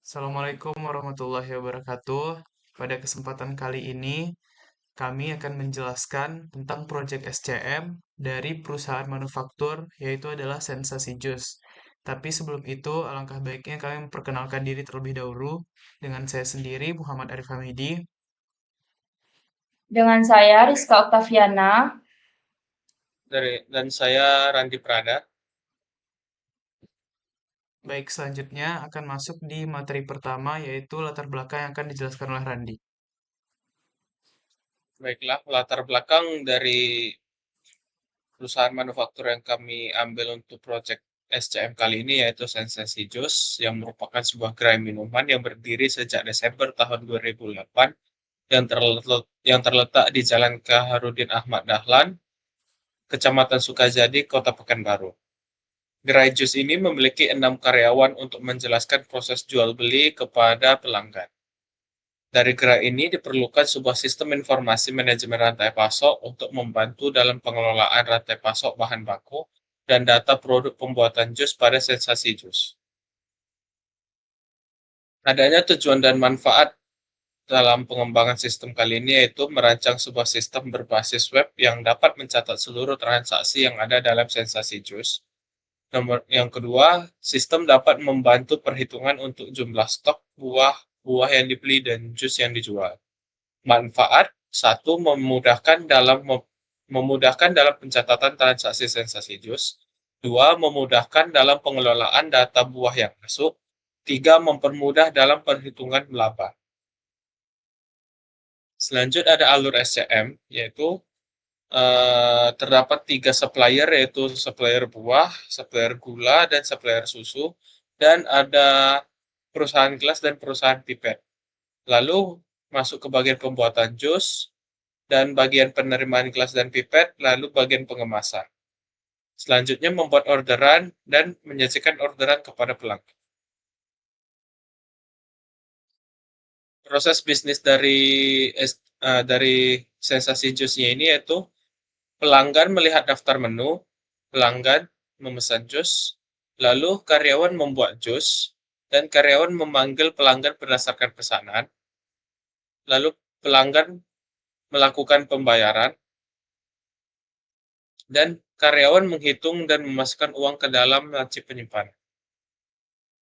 Assalamualaikum warahmatullahi wabarakatuh. Pada kesempatan kali ini, kami akan menjelaskan tentang proyek SCM dari perusahaan manufaktur, yaitu adalah Sensasi Jus. Tapi sebelum itu, alangkah baiknya kami memperkenalkan diri terlebih dahulu dengan saya sendiri, Muhammad Arif Hamidi. Dengan saya Rizka Oktaviana. Dan saya Randi Prada. Baik, selanjutnya akan masuk di materi pertama, yaitu latar belakang yang akan dijelaskan oleh Randi. Baiklah, latar belakang dari perusahaan manufaktur yang kami ambil untuk proyek SCM kali ini yaitu Sensasi Jus yang merupakan sebuah gerai minuman yang berdiri sejak Desember tahun 2008 yang terletak di Jalan Kaharudin Ahmad Dahlan, Kecamatan Sukajadi, Kota Pekanbaru. Gerai jus ini memiliki 6 karyawan untuk menjelaskan proses jual beli kepada pelanggan. Dari gerai ini diperlukan sebuah sistem informasi manajemen rantai pasok untuk membantu dalam pengelolaan rantai pasok bahan baku dan data produk pembuatan jus pada Sensasi Jus. Adanya tujuan dan manfaat dalam pengembangan sistem kali ini yaitu merancang sebuah sistem berbasis web yang dapat mencatat seluruh transaksi yang ada dalam Sensasi Jus. Yang kedua, sistem dapat membantu perhitungan untuk jumlah stok buah yang dibeli dan jus yang dijual. Manfaat satu, memudahkan dalam pencatatan transaksi Sensasi Jus. Dua, memudahkan dalam pengelolaan data buah yang masuk. Tiga, mempermudah dalam perhitungan laba. Selanjutnya ada alur SCM, yaitu terdapat 3 supplier, yaitu supplier buah, supplier gula, dan supplier susu. Dan ada perusahaan gelas dan perusahaan pipet. Lalu masuk ke bagian pembuatan jus, dan bagian penerimaan gelas dan pipet, lalu bagian pengemasan. Selanjutnya membuat orderan dan menyajikan orderan kepada pelanggan. Proses bisnis dari Sensasi Jusnya ini yaitu pelanggan melihat daftar menu, pelanggan memesan jus, lalu karyawan membuat jus, dan karyawan memanggil pelanggan berdasarkan pesanan, lalu pelanggan melakukan pembayaran, dan karyawan menghitung dan memasukkan uang ke dalam laci penyimpanan.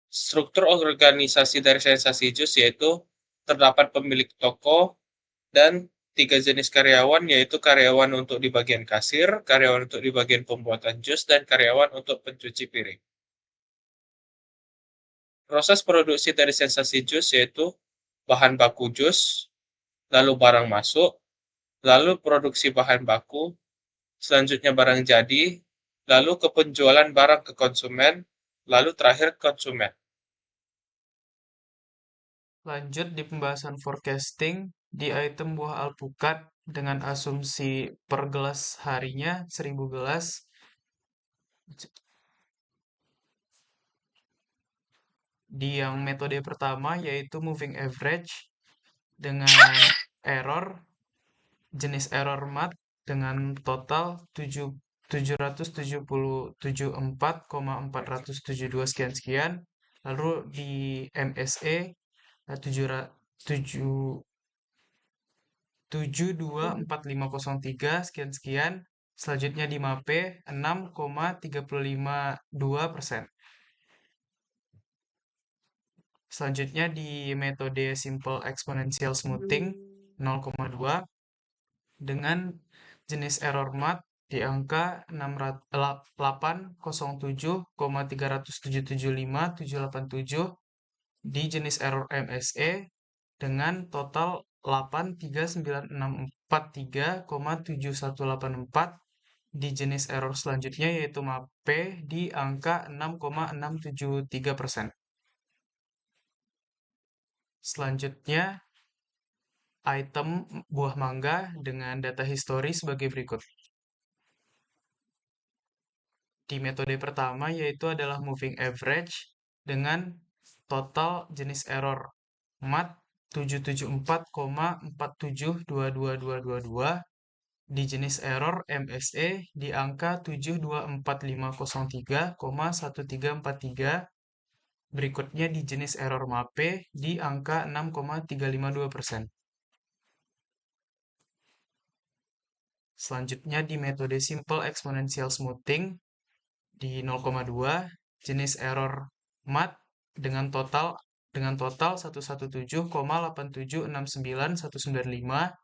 Struktur organisasi dari Sensasi Jus yaitu terdapat pemilik toko dan 3 jenis karyawan, yaitu karyawan untuk di bagian kasir, karyawan untuk di bagian pembuatan jus, dan karyawan untuk pencuci piring. Proses produksi dari Sensasi Jus yaitu bahan baku jus, lalu barang masuk, lalu produksi bahan baku, selanjutnya barang jadi, lalu ke penjualan barang ke konsumen, lalu terakhir konsumen. Lanjut di pembahasan forecasting di item buah alpukat dengan asumsi per gelas harinya 1000 gelas. Di yang metode pertama yaitu moving average dengan error jenis error mat dengan total 774,472 sekian sekian. Lalu di MSE 724503 sekian sekian. Selanjutnya di MAPE 6,352%. Selanjutnya di metode simple exponential smoothing 0,2 dengan jenis error mat di angka 807,3775787 di jenis error MSE dengan total 83964,7184 di jenis error selanjutnya yaitu MAPE di angka 6,673%. Selanjutnya, item buah mangga dengan data histori sebagai berikut. Di metode pertama yaitu adalah moving average dengan total jenis error mat 774,47222222 di jenis error MSE di angka 724503,1343 Berikutnya di jenis error MAPE di angka 6,352%. Selanjutnya di metode Simple Exponential Smoothing di 0,2, jenis error MAT dengan total 117,87699195,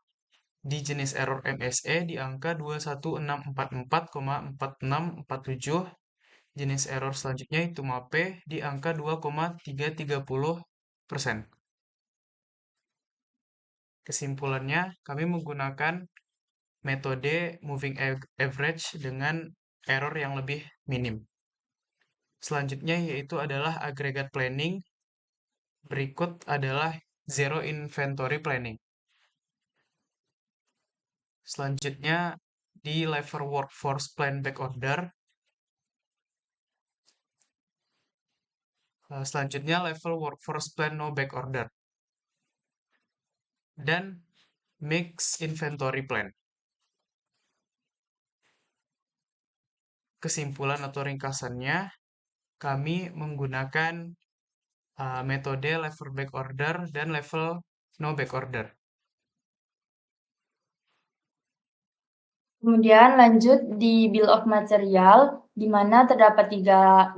di jenis error MSE di angka 21644,4647. Jenis error selanjutnya itu MAPE di angka 2,330%. Kesimpulannya, kami menggunakan metode moving average dengan error yang lebih minim. Selanjutnya yaitu adalah aggregate planning. Berikut adalah zero inventory planning. Selanjutnya di level workforce plan backorder. Selanjutnya level workforce plan no backorder. Dan mix inventory plan. Kesimpulan atau ringkasannya, kami menggunakan metode level backorder dan level no backorder. Kemudian lanjut di bill of material, di mana terdapat tiga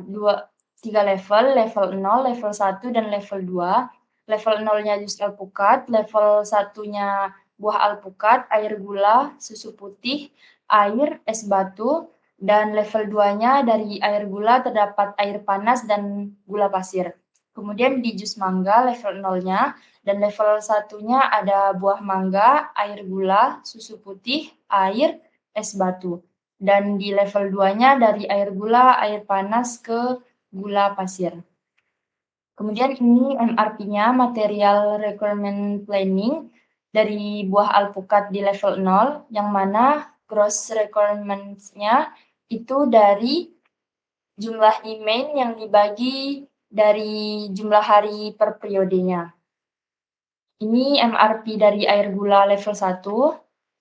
level 0, level 1, dan level 2. Level 0-nya jus alpukat, level 1-nya buah alpukat, air gula, susu putih, air, es batu, dan level 2-nya dari air gula terdapat air panas dan gula pasir. Kemudian di jus mangga level 0-nya, dan level 1-nya ada buah mangga, air gula, susu putih, air, es batu. Dan di level 2-nya dari air gula, air panas ke gula pasir. Kemudian ini MRP-nya, Material Requirement Planning, dari buah alpukat di level 0, yang mana gross requirements-nya itu dari jumlah demand yang dibagi dari jumlah hari per periodenya. Ini MRP dari air gula level 1,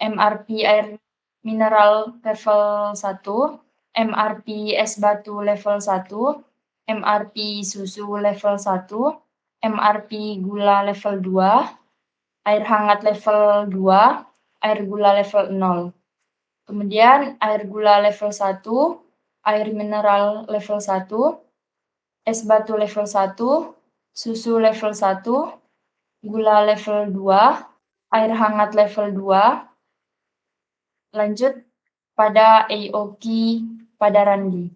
MRP air mineral level 1, MRP es batu level 1, MRP susu level 1, MRP gula level 2, air hangat level 2, air gula level 0. Kemudian air gula level 1, air mineral level 1, es batu level 1, susu level 1, gula level 2, air hangat level 2, lanjut pada AOQ pada Randi.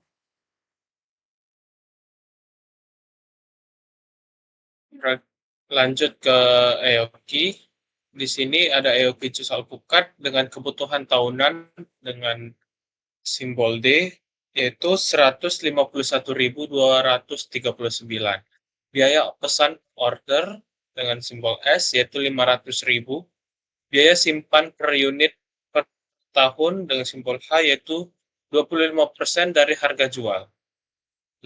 Lanjut ke EOQ. Di sini ada EOQ jus alpukat dengan kebutuhan tahunan dengan simbol D, yaitu 151.239. Biaya pesan order dengan simbol S, yaitu 500.000. Biaya simpan per unit per tahun dengan simbol H, yaitu 25% dari harga jual.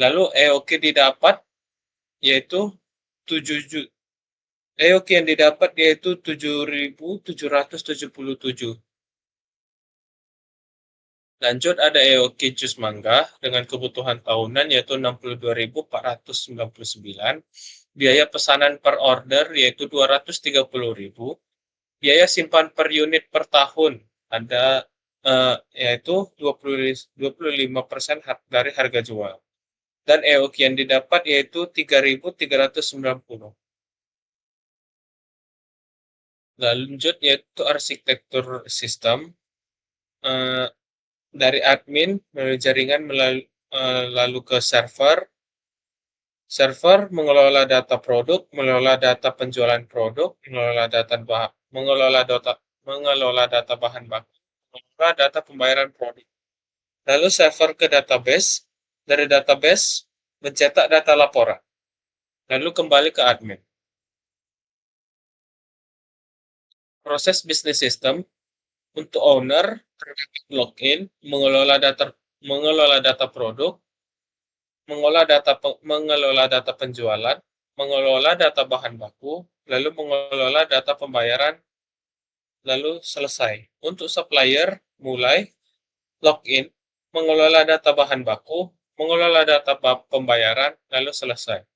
Lalu EOQ didapat, yaitu 7 EOQ yang didapat yaitu 7.777. Lanjut ada EOQ jus mangga dengan kebutuhan tahunan yaitu 62.499. Biaya pesanan per order yaitu 230.000. Biaya simpan per unit per tahun ada yaitu 25% dari harga jual. Dan EOQ yang didapat yaitu 3.390. Lanjut yaitu arsitektur sistem. Dari admin melalui jaringan lalu ke server. Server mengelola data produk, mengelola data penjualan produk, mengelola data bahan baku, mengelola data pembayaran produk. Lalu server ke database, dari database mencetak data laporan. Lalu kembali ke admin. Proses bisnis sistem. Untuk owner, terdapat login, mengelola data produk, mengelola data penjualan, mengelola data bahan baku, lalu mengelola data pembayaran, lalu selesai. Untuk supplier, mulai login, mengelola data bahan baku, mengelola data pembayaran, lalu selesai.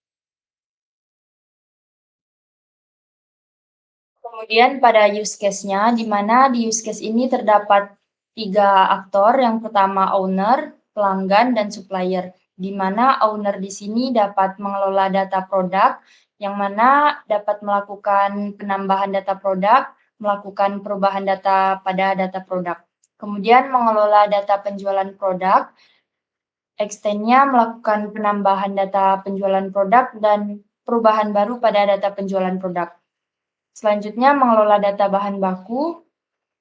Kemudian pada use case-nya, di mana di use case ini terdapat 3 aktor. Yang pertama owner, pelanggan, dan supplier. Di mana owner di sini dapat mengelola data produk, yang mana dapat melakukan penambahan data produk, melakukan perubahan data pada data produk. Kemudian mengelola data penjualan produk, extend-nya melakukan penambahan data penjualan produk dan perubahan baru pada data penjualan produk. Selanjutnya mengelola data bahan baku,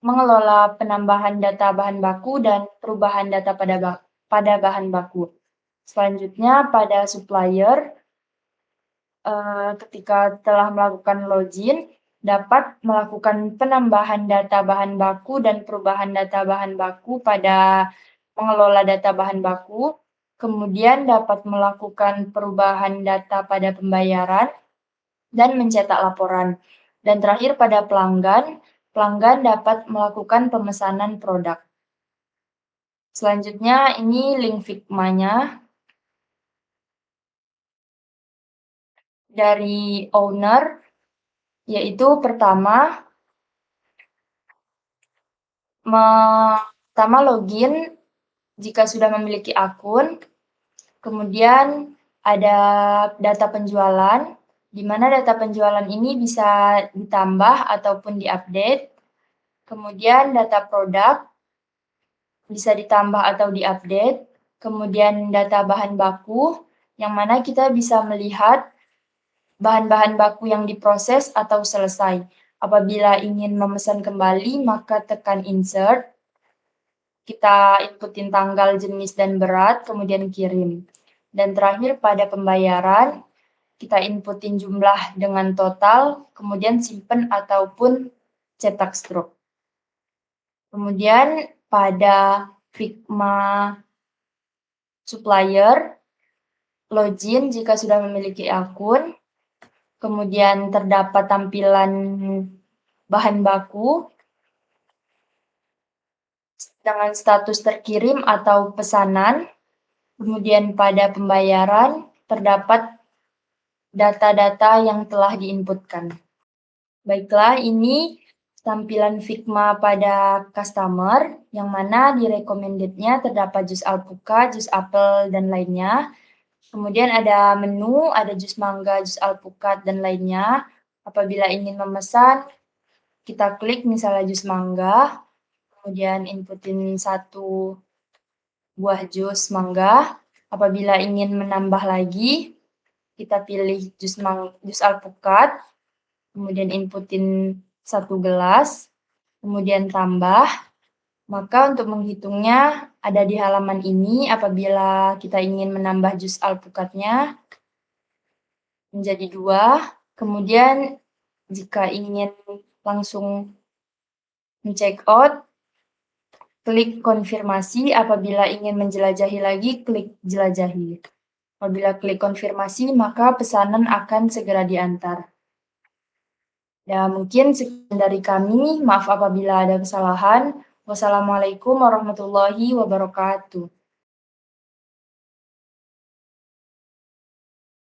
mengelola penambahan data bahan baku dan perubahan data pada bahan baku. Selanjutnya pada supplier, ketika telah melakukan login, dapat melakukan penambahan data bahan baku dan perubahan data bahan baku pada mengelola data bahan baku, kemudian dapat melakukan perubahan data pada pembayaran, dan mencetak laporan. Dan terakhir pada pelanggan, pelanggan dapat melakukan pemesanan produk. Selanjutnya ini link Figma-nya. Dari owner, yaitu pertama login jika sudah memiliki akun, kemudian ada data penjualan, di mana data penjualan ini bisa ditambah ataupun diupdate. Kemudian data produk bisa ditambah atau diupdate. Kemudian data bahan baku, yang mana kita bisa melihat bahan-bahan baku yang diproses atau selesai. Apabila ingin memesan kembali, maka tekan insert. Kita inputin tanggal, jenis, dan berat, kemudian kirim. Dan terakhir pada pembayaran, kita inputin jumlah dengan total, kemudian simpen ataupun cetak struk. Kemudian pada Figma supplier, login jika sudah memiliki akun, kemudian terdapat tampilan bahan baku dengan status terkirim atau pesanan, kemudian pada pembayaran terdapat data-data yang telah diinputkan. Baiklah, ini tampilan Figma pada customer, yang mana di recommended-nya terdapat jus alpukat, jus apel, dan lainnya. Kemudian ada menu, ada jus mangga, jus alpukat, dan lainnya. Apabila ingin memesan, kita klik misalnya jus mangga, kemudian inputin 1 buah jus mangga. Apabila ingin menambah lagi, kita pilih jus alpukat, kemudian inputin 1 gelas, kemudian tambah. Maka untuk menghitungnya ada di halaman ini. Apabila kita ingin menambah jus alpukatnya menjadi 2, kemudian jika ingin langsung men-check out, klik konfirmasi. Apabila ingin menjelajahi lagi, klik jelajahi. Apabila klik konfirmasi, maka pesanan akan segera diantar. Ya, mungkin sekian dari kami. Maaf apabila ada kesalahan. Wassalamualaikum warahmatullahi wabarakatuh.